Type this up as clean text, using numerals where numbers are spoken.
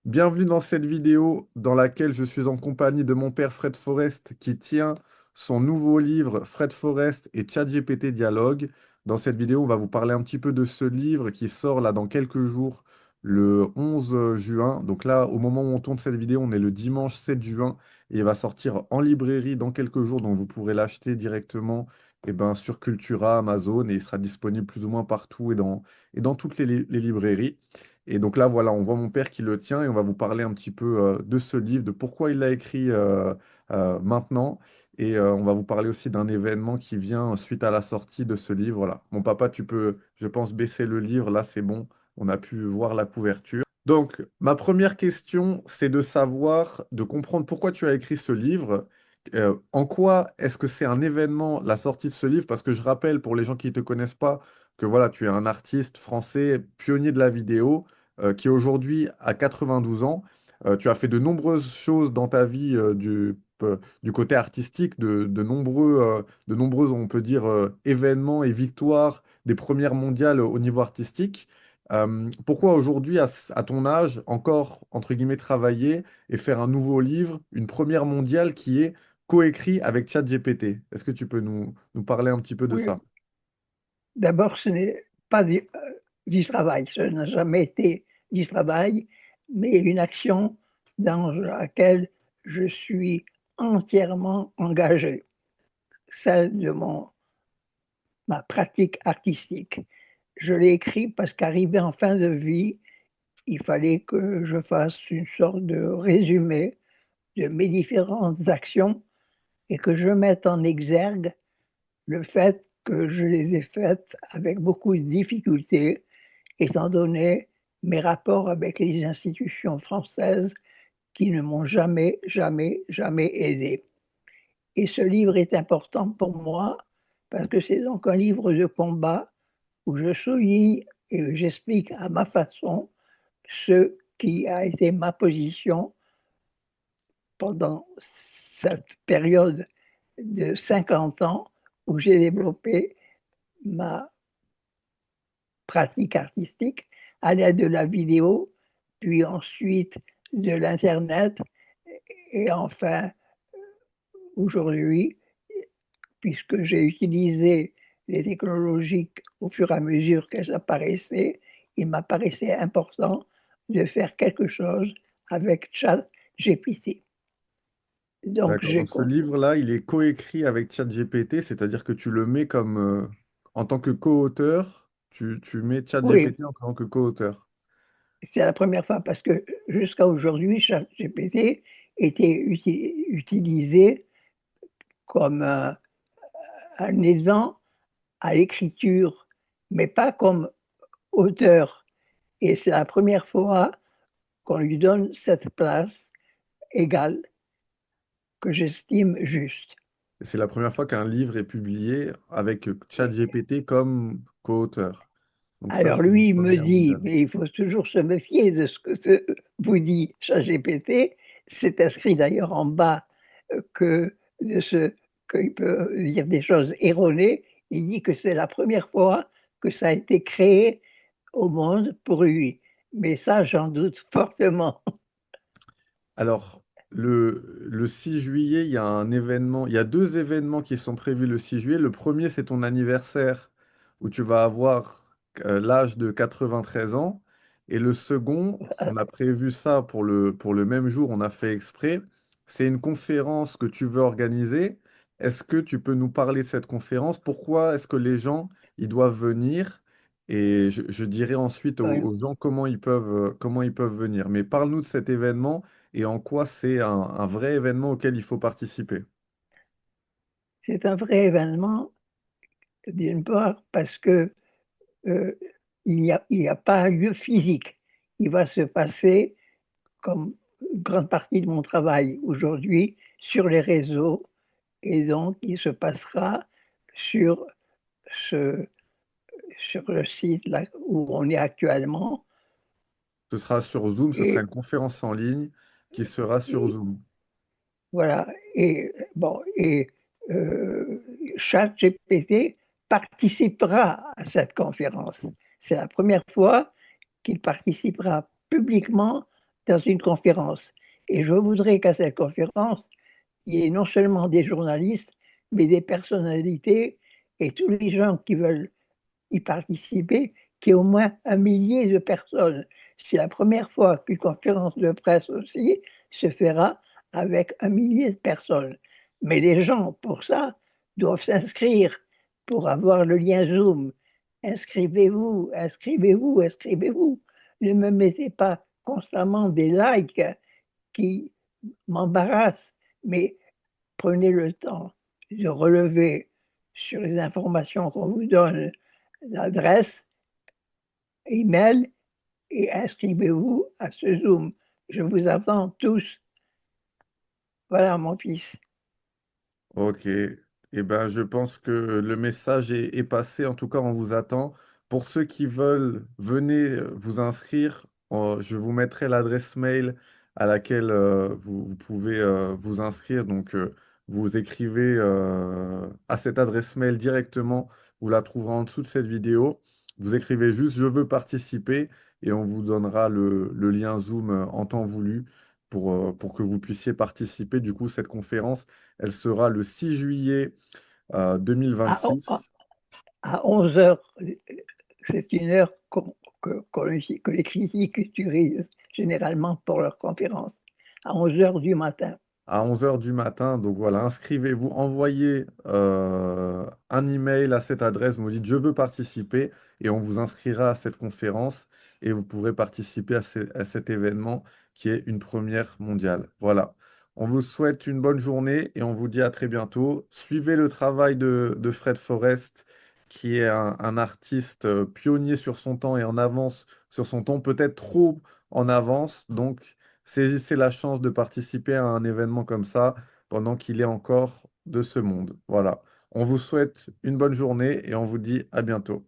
Bienvenue dans cette vidéo dans laquelle je suis en compagnie de mon père Fred Forrest qui tient son nouveau livre Fred Forrest et ChatGPT Dialogue. Dans cette vidéo, on va vous parler un petit peu de ce livre qui sort là dans quelques jours, le 11 juin. Donc là, au moment où on tourne cette vidéo, on est le dimanche 7 juin et il va sortir en librairie dans quelques jours. Donc vous pourrez l'acheter directement sur Cultura, Amazon et il sera disponible plus ou moins partout et dans toutes les librairies. Et donc là, voilà, on voit mon père qui le tient et on va vous parler un petit peu de ce livre, de pourquoi il l'a écrit maintenant. Et on va vous parler aussi d'un événement qui vient suite à la sortie de ce livre. Voilà. Mon papa, tu peux, je pense, baisser le livre. Là, c'est bon. On a pu voir la couverture. Donc, ma première question, c'est de savoir, de comprendre pourquoi tu as écrit ce livre. En quoi est-ce que c'est un événement, la sortie de ce livre? Parce que je rappelle, pour les gens qui ne te connaissent pas, que voilà, tu es un artiste français, pionnier de la vidéo qui aujourd'hui a 92 ans. Tu as fait de nombreuses choses dans ta vie du côté artistique, de nombreux, on peut dire, événements et victoires des premières mondiales au niveau artistique. Pourquoi aujourd'hui, à ton âge, encore, entre guillemets, travailler et faire un nouveau livre, une première mondiale qui est coécrit avec ChatGPT? Est-ce que tu peux nous parler un petit peu de ça? Oui, d'abord, ce n'est pas du travail, ce n'a jamais été du travail, mais une action dans laquelle je suis entièrement engagé, celle de ma pratique artistique. Je l'ai écrit parce qu'arrivé en fin de vie, il fallait que je fasse une sorte de résumé de mes différentes actions et que je mette en exergue le fait que je les ai faites avec beaucoup de difficultés, étant donné mes rapports avec les institutions françaises qui ne m'ont jamais, jamais, jamais aidé. Et ce livre est important pour moi parce que c'est donc un livre de combat où je souligne et j'explique à ma façon ce qui a été ma position pendant cette période de 50 ans où j'ai développé ma pratique artistique à l'aide de la vidéo, puis ensuite de l'Internet, et enfin, aujourd'hui, puisque j'ai utilisé les technologies au fur et à mesure qu'elles apparaissaient, il m'apparaissait important de faire quelque chose avec ChatGPT. Donc, D'accord. j'ai Donc ce con- livre-là, il est coécrit avec ChatGPT, c'est-à-dire que tu le mets comme en tant que co-auteur, tu mets oui, ChatGPT en tant que co-auteur. c'est la première fois parce que jusqu'à aujourd'hui, ChatGPT était utilisé comme un aidant à l'écriture, mais pas comme auteur. Et c'est la première fois qu'on lui donne cette place égale que j'estime juste. Et c'est la première fois qu'un livre est publié avec ChatGPT comme co-auteur. Donc ça, Alors c'est une lui, il me première dit, mondiale. mais il faut toujours se méfier de ce que vous dit ChatGPT. C'est inscrit d'ailleurs en bas que de ce qu'il peut dire des choses erronées. Il dit que c'est la première fois que ça a été créé au monde pour lui. Mais ça, j'en doute fortement. Alors, le 6 juillet, il y a un événement, il y a deux événements qui sont prévus le 6 juillet. Le premier, c'est ton anniversaire où tu vas avoir l'âge de 93 ans. Et le second, on a prévu ça pour le même jour, on a fait exprès. C'est une conférence que tu veux organiser. Est-ce que tu peux nous parler de cette conférence? Pourquoi est-ce que les gens, ils doivent venir? Et je dirai ensuite aux, Ouais. aux gens comment ils peuvent venir. Mais parle-nous de cet événement et en quoi c'est un vrai événement auquel il faut participer. C'est un vrai événement, d'une part, parce que euh, il n'y a pas un lieu physique. Il va se passer, comme une grande partie de mon travail aujourd'hui, sur les réseaux. Et donc, il se passera sur, ce, sur le site là où on est actuellement. Ce sera sur Zoom, ce sera une Et, conférence en ligne qui sera sur et Zoom. voilà. Et bon, et ChatGPT participera à cette conférence. C'est la première fois qu'il participera publiquement dans une conférence. Et je voudrais qu'à cette conférence, il y ait non seulement des journalistes, mais des personnalités et tous les gens qui veulent y participer, qu'il y ait au moins 1 millier de personnes. C'est la première fois qu'une conférence de presse aussi se fera avec 1 millier de personnes. Mais les gens, pour ça, doivent s'inscrire pour avoir le lien Zoom. Inscrivez-vous, inscrivez-vous, inscrivez-vous. Ne me mettez pas constamment des likes qui m'embarrassent, mais prenez le temps de relever sur les informations qu'on vous donne l'adresse, email et inscrivez-vous à ce Zoom. Je vous attends tous. Voilà, mon fils. Ok. Eh ben, je pense que le message est passé. En tout cas, on vous attend. Pour ceux qui veulent, venez vous inscrire. Je vous mettrai l'adresse mail à laquelle vous pouvez vous inscrire. Donc, vous écrivez à cette adresse mail directement. Vous la trouverez en dessous de cette vidéo. Vous écrivez juste «Je veux participer» et on vous donnera le lien Zoom en temps voulu pour que vous puissiez participer. Du coup, cette conférence elle sera le 6 juillet À, 2026. à 11 heures, c'est une heure que les critiques utilisent généralement pour leurs conférences. À 11 heures du matin. À 11 heures du matin. Donc voilà, inscrivez-vous, envoyez un email à cette adresse, vous me dites je veux participer et on vous inscrira à cette conférence et vous pourrez participer à cet événement qui est une première mondiale. Voilà. On vous souhaite une bonne journée et on vous dit à très bientôt. Suivez le travail de Fred Forrest, qui est un artiste pionnier sur son temps et en avance sur son temps, peut-être trop en avance. Donc, saisissez la chance de participer à un événement comme ça pendant qu'il est encore de ce monde. Voilà. On vous souhaite une bonne journée et on vous dit à bientôt.